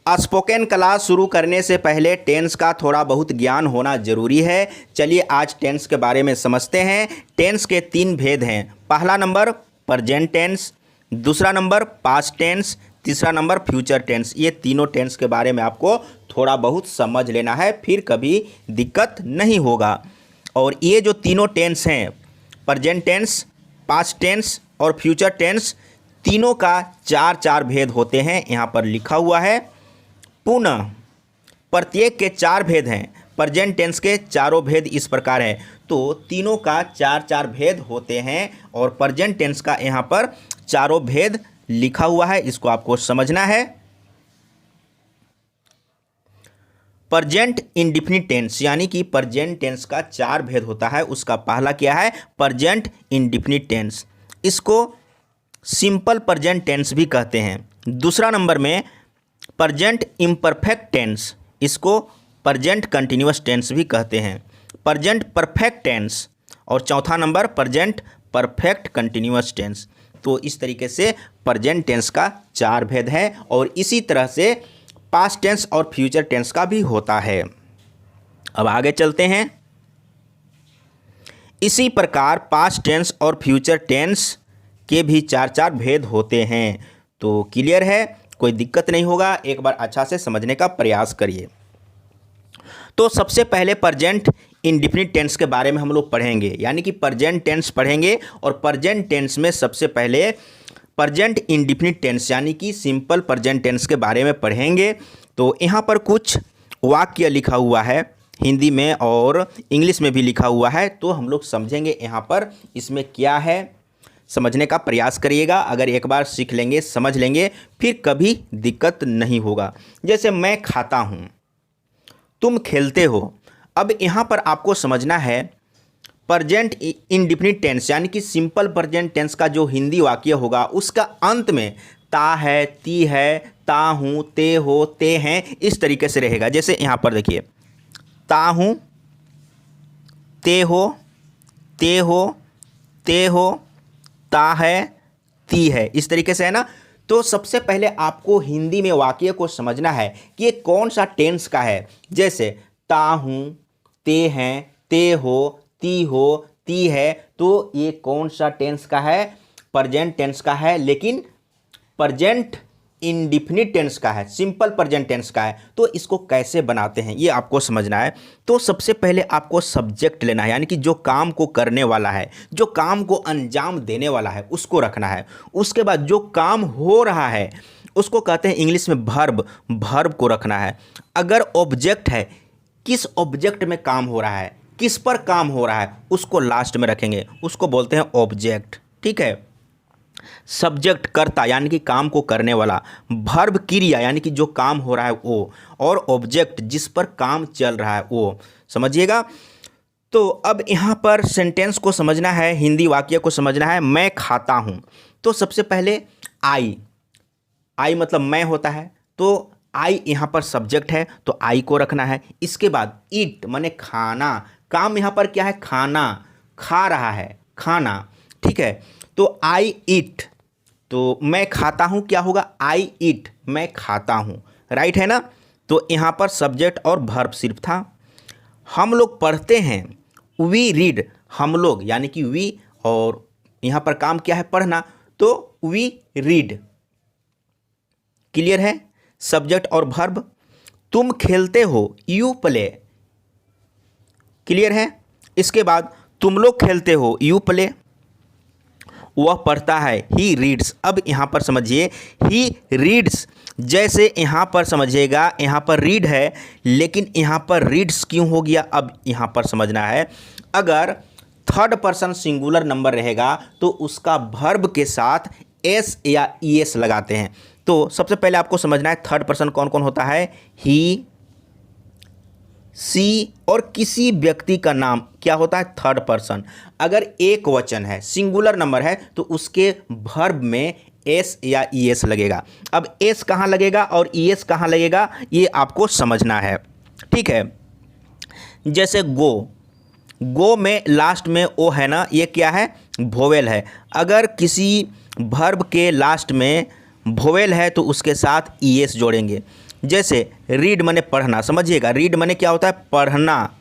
Spoken class शुरू करने से पहले टेंस का थोड़ा बहुत ज्ञान होना जरूरी है। चलिए आज टेंस के बारे में समझते हैं। टेंस के 3 भेद हैं। पहला नंबर प्रेजेंट टेंस, दूसरा नंबर पास्ट टेंस, तीसरा नंबर फ्यूचर टेंस। ये तीनों टेंस के बारे में आपको थोड़ा बहुत समझ लेना है, फिर कभी दिक्कत नहीं होगा। और ये जो तीनों टेंस हैं, प्रेजेंट टेंस, पास्ट टेंस और फ्यूचर टेंस, तीनों का 4 भेद होते हैं। यहाँ पर लिखा हुआ है। पुनः प्रत्येक के 4 भेद हैं। प्रेजेंट टेंस के चारों भेद इस प्रकार हैं। तो तीनों का 4 भेद होते हैं और प्रेजेंट टेंस का यहाँ पर चारों भेद लिखा हुआ है, इसको आपको समझना है। प्रेजेंट इंडेफिनिट टेंस यानी कि प्रेजेंट टेंस का 4 भेद होता है। उसका पहला क्या है? Present indefinite tense. इसको सिंपल प्रेजेंट टेंस भी कहते हैं। दूसरा नंबर में प्रेजेंट इम्परफेक्ट टेंस, इसको प्रेजेंट कंटिन्यूअस टेंस भी कहते हैं। प्रेजेंट परफेक्ट टेंस और चौथा number present perfect continuous tense. तो इस तरीके से प्रेजेंट टेंस का 4 भेद है और इसी तरह से पास्ट टेंस और फ्यूचर टेंस का भी होता है। अब आगे चलते हैं। इसी प्रकार पास्ट टेंस और फ्यूचर टेंस के भी 4 भेद होते हैं। तो क्लियर है, कोई दिक्कत नहीं होगा। एक बार अच्छा से समझने का प्रयास करिए। तो सबसे पहले प्रेजेंट इंडेफिनिट टेंस के बारे में हम लोग पढ़ेंगे, यानी कि प्रेजेंट टेंस पढ़ेंगे। और प्रेजेंट टेंस में सबसे पहले प्रेजेंट इंडेफिनिट टेंस यानी कि सिंपल प्रेजेंट टेंस के बारे में पढ़ेंगे। तो यहाँ पर कुछ वाक्य लिखा हुआ है, हिंदी में और इंग्लिश में भी लिखा हुआ है। तो हम लोग समझेंगे यहाँ पर इसमें क्या है, समझने का प्रयास करिएगा। अगर एक बार सीख लेंगे, समझ लेंगे, फिर कभी दिक्कत नहीं होगा। जैसे मैं खाता हूँ, तुम खेलते हो। अब यहाँ पर आपको समझना है प्रेजेंट इंडेफिनिट टेंस यानी कि सिंपल प्रेजेंट टेंस का जो हिंदी वाक्य होगा उसका अंत में ता है, ती है, ता हूँ, ते हो, ते हैं, इस तरीके से रहेगा। जैसे यहाँ पर देखिए, ता हूँ, ते हो, ते हो, ते हो, ता है, ती है, इस तरीके से है ना। तो सबसे पहले आपको हिंदी में वाक्य को समझना है कि ये कौन सा टेंस का है। जैसे ता हूँ, ते हैं, ते हो, ती हो, ती है, तो ये कौन सा टेंस का है? प्रेजेंट टेंस का है, लेकिन प्रेजेंट इंडेफिनिट टेंस का है, सिंपल प्रेजेंट टेंस का है। तो इसको कैसे बनाते हैं ये आपको समझना है। तो सबसे पहले आपको सब्जेक्ट लेना है, यानी कि जो काम को करने वाला है, जो काम को अंजाम देने वाला है, उसको रखना है। उसके बाद जो काम हो रहा है उसको कहते हैं इंग्लिश में वर्ब, वर्ब को रखना है। अगर ऑब्जेक्ट है, किस ऑब्जेक्ट में काम हो रहा है, किस पर काम हो रहा है, उसको लास्ट में रखेंगे, उसको बोलते हैं ऑब्जेक्ट। ठीक है। सब्जेक्ट कर्ता यानी कि काम को करने वाला, वर्ब क्रिया यानी कि जो काम हो रहा है वो, और ऑब्जेक्ट जिस पर काम चल रहा है वो। समझिएगा। तो अब यहाँ पर सेंटेंस को समझना है, हिंदी वाक्य को समझना है। मैं खाता हूँ, तो सबसे पहले आई, आई मतलब मैं होता है, तो आई यहाँ पर सब्जेक्ट है, तो आई को रखना है। इसके बाद ईट माने खाना, काम यहाँ पर क्या है? खाना, खा रहा है, खाना। ठीक है। तो आई ईट, तो मैं खाता हूँ, क्या होगा? आई ईट, मैं खाता हूँ। राइट है ना। तो यहाँ पर सब्जेक्ट और वर्ब सिर्फ था। हम लोग पढ़ते हैं, वी रीड, हम लोग यानी कि वी, और यहाँ पर काम क्या है? पढ़ना, तो वी रीड। क्लियर है? सब्जेक्ट और वर्ब। तुम खेलते हो, यू प्ले। क्लियर है? इसके बाद तुम लोग खेलते हो, यू प्ले। वह पढ़ता है, ही रीड्स। अब यहाँ पर समझिए, ही रीड्स, जैसे यहाँ पर समझिएगा, यहाँ पर रीड है, लेकिन यहाँ पर रीड्स क्यों हो गया? अब यहाँ पर समझना है। अगर थर्ड पर्सन सिंगुलर नंबर रहेगा तो उसका वर्ब के साथ एस या ईएस लगाते हैं। तो सबसे पहले आपको समझना है थर्ड पर्सन कौन कौन होता है। ही, सी और किसी व्यक्ति का नाम क्या होता है? Third person. अगर एक वचन है, सिंगुलर नंबर है, तो उसके वर्ब में एस या ईएस लगेगा। अब एस कहाँ लगेगा और ईएस कहाँ लगेगा, ये आपको समझना है। ठीक है। जैसे गो, गो में लास्ट में ओ है ना, ये क्या है? वोवेल है। अगर किसी वर्ब के लास्ट में वोवेल है तो उसके साथ ईएस जोड़ेंगे। जैसे रीड माने पढ़ना, समझिएगा, रीड माने क्या होता है, पढ़ना,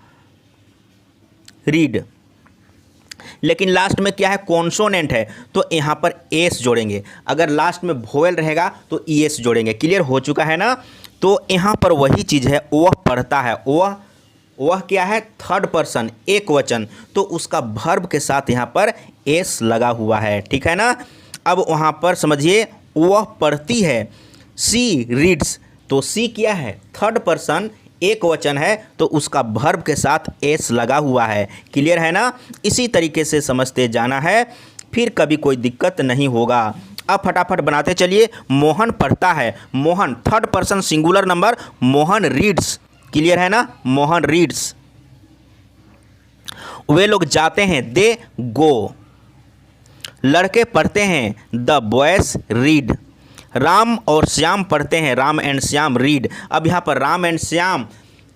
रीड। लेकिन लास्ट में क्या है, कॉन्सोनेंट है, तो यहाँ पर एस जोड़ेंगे। अगर लास्ट में वोवेल रहेगा तो ईएस जोड़ेंगे। क्लियर हो चुका है ना। तो यहाँ पर वही चीज़ है, वह पढ़ता है, वह क्या है, थर्ड पर्सन, एक वचन, तो उसका वर्ब के साथ यहाँ पर एस लगा हुआ है, ठीक है ना। अब वहाँ पर समझिए, वह पढ़ती है, सी रीड्स, तो सी क्या है, थर्ड पर्सन, एक वचन है, तो उसका वर्ब के साथ एस लगा हुआ है। क्लियर है ना। इसी तरीके से समझते जाना है, फिर कभी कोई दिक्कत नहीं होगा। अब फटाफट बनाते चलिए। मोहन पढ़ता है, Mohan third person singular number, Mohan reads. Clear है ना, मोहन रीड्स। वे लोग जाते हैं, दे गो। लड़के पढ़ते हैं, द बॉयज रीड। राम और श्याम पढ़ते हैं, राम एंड श्याम रीड। अब यहाँ पर Ram and Shyam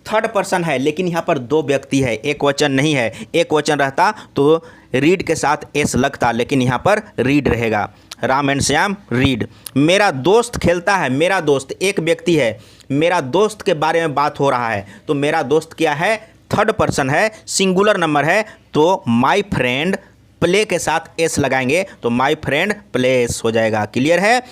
third person है, लेकिन यहाँ पर दो व्यक्ति है, एक वचन नहीं है। एक वचन रहता तो रीड के साथ एस लगता, लेकिन यहाँ पर रीड रहेगा। Ram and Shyam read. मेरा दोस्त खेलता है, मेरा दोस्त एक व्यक्ति है, मेरा दोस्त के बारे में बात हो रहा है, तो मेरा दोस्त क्या है, थर्ड पर्सन है, सिंगुलर नंबर है, तो माय फ्रेंड, प्ले के साथ एस लगाएंगे तो माय फ्रेंड प्लेस हो जाएगा। क्लियर है।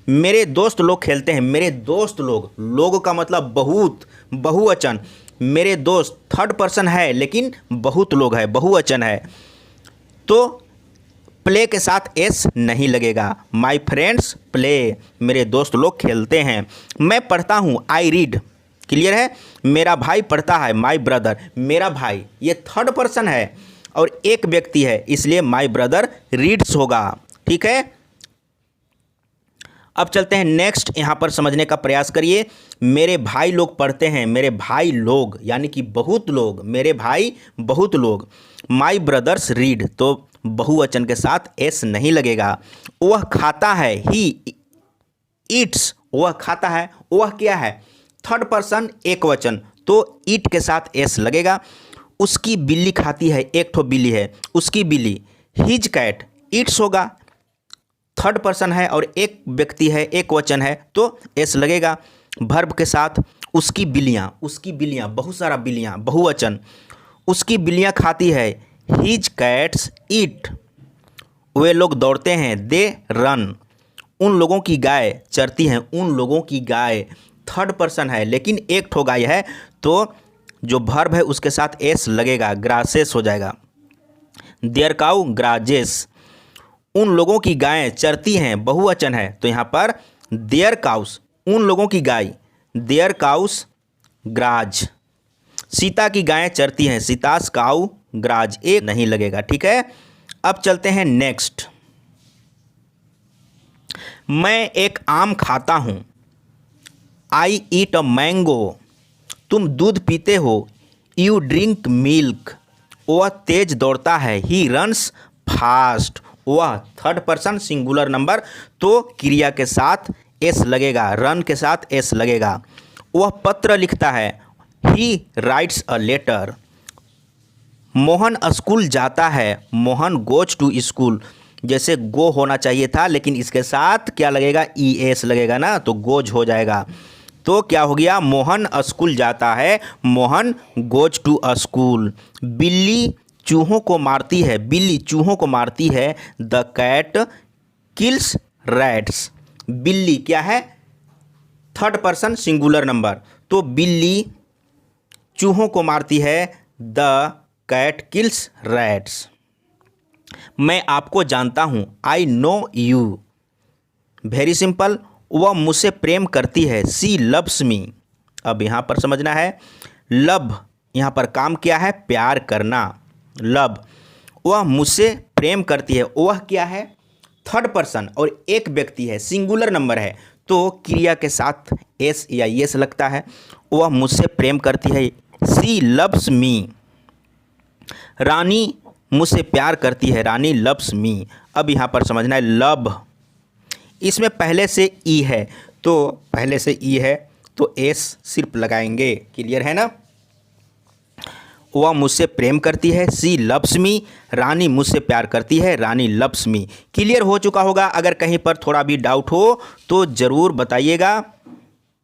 मेरे दोस्त लोग खेलते हैं, मेरे दोस्त लोग, लोग का मतलब बहुत, बहुवचन। मेरे दोस्त थर्ड पर्सन है लेकिन बहुत लोग है, बहुवचन है, तो प्ले के साथ एस नहीं लगेगा। माय फ्रेंड्स प्ले, मेरे दोस्त लोग खेलते हैं। मैं पढ़ता हूँ, आई रीड। क्लियर है। मेरा भाई पढ़ता है, माय ब्रदर, मेरा भाई, ये थर्ड पर्सन है और एक व्यक्ति है, इसलिए माय ब्रदर रीड्स होगा। ठीक है। अब चलते हैं नेक्स्ट, यहाँ पर समझने का प्रयास करिए। मेरे भाई लोग पढ़ते हैं, मेरे भाई लोग यानी कि बहुत लोग, मेरे भाई बहुत लोग। माय ब्रदर्स रीड, तो बहुवचन के साथ एस नहीं लगेगा। वह खाता है, ही ईट्स, वह खाता है, वह क्या है, थर्ड पर्सन एक वचन, तो ईट के साथ एस लगेगा। उसकी बिल्ली खाती है, एक ठो बिल्ली है, उसकी बिल्ली, हिज कैट ईट्स होगा, थर्ड पर्सन है और एक व्यक्ति है, एक वचन है, तो एस लगेगा वर्ब के साथ। उसकी बिल्लियाँ, बहुत सारा बिल्लियाँ, बहुवचन, उसकी बिल्लियाँ खाती है, हिज कैट्स ईट। वे लोग दौड़ते हैं, दे रन। उन लोगों की गाय चरती हैं, उन लोगों की गाय, थर्ड पर्सन है लेकिन एक ठो गाय है, तो जो वर्ब है उसके साथ एस लगेगा, ग्रासेस हो जाएगा। There cow grazes. उन लोगों की गायें चरती हैं, बहुवचन है, तो यहाँ पर देयर काउस, उन लोगों की गाय, देयर काउस ग्राज। सीता की गायें चरती हैं, सीतास काउ ग्राज, एक नहीं लगेगा। ठीक है। अब चलते हैं नेक्स्ट। मैं एक आम खाता हूँ, आई ईट अ मैंगो। तुम दूध पीते हो, यू ड्रिंक मिल्क। वह तेज दौड़ता है, ही रन्स फास्ट। वह थर्ड पर्सन सिंगुलर नंबर, तो क्रिया के साथ एस लगेगा, रन के साथ एस लगेगा। वह पत्र लिखता है, he writes a letter. Mohan school जाता है, मोहन गोज टू स्कूल। जैसे गो होना चाहिए था लेकिन इसके साथ क्या लगेगा, ई एस लगेगा ना, तो गोज हो जाएगा। तो क्या हो गया, मोहन स्कूल जाता है, Mohan goes to a school. बिल्ली चूहों को मारती है, बिल्ली चूहों को मारती है, द कैट किल्स रैट्स। बिल्ली क्या है, थर्ड पर्सन सिंगुलर नंबर, तो बिल्ली चूहों को मारती है, द कैट किल्स रैट्स। मैं आपको जानता हूँ, I know you. Very simple, वह मुझसे प्रेम करती है, सी लव्स मी। अब यहाँ पर समझना है, लव यहाँ पर काम क्या है, प्यार करना, लव। वह मुझसे प्रेम करती है, वह क्या है, थर्ड पर्सन और एक व्यक्ति है, सिंगुलर नंबर है, तो क्रिया के साथ एस या यस लगता है। वह मुझसे प्रेम करती है, सी लव्स मी। रानी मुझसे प्यार करती है, रानी लव्स मी। अब यहाँ पर समझना है, लव, इसमें पहले से ई है, तो पहले से ई है तो एस सिर्फ लगाएंगे। क्लियर है ना। वह मुझसे प्रेम करती है, सी लव्स मी, रानी मुझसे प्यार करती है, रानी लव्स मी। क्लियर हो चुका होगा। अगर कहीं पर थोड़ा भी डाउट हो तो ज़रूर बताइएगा।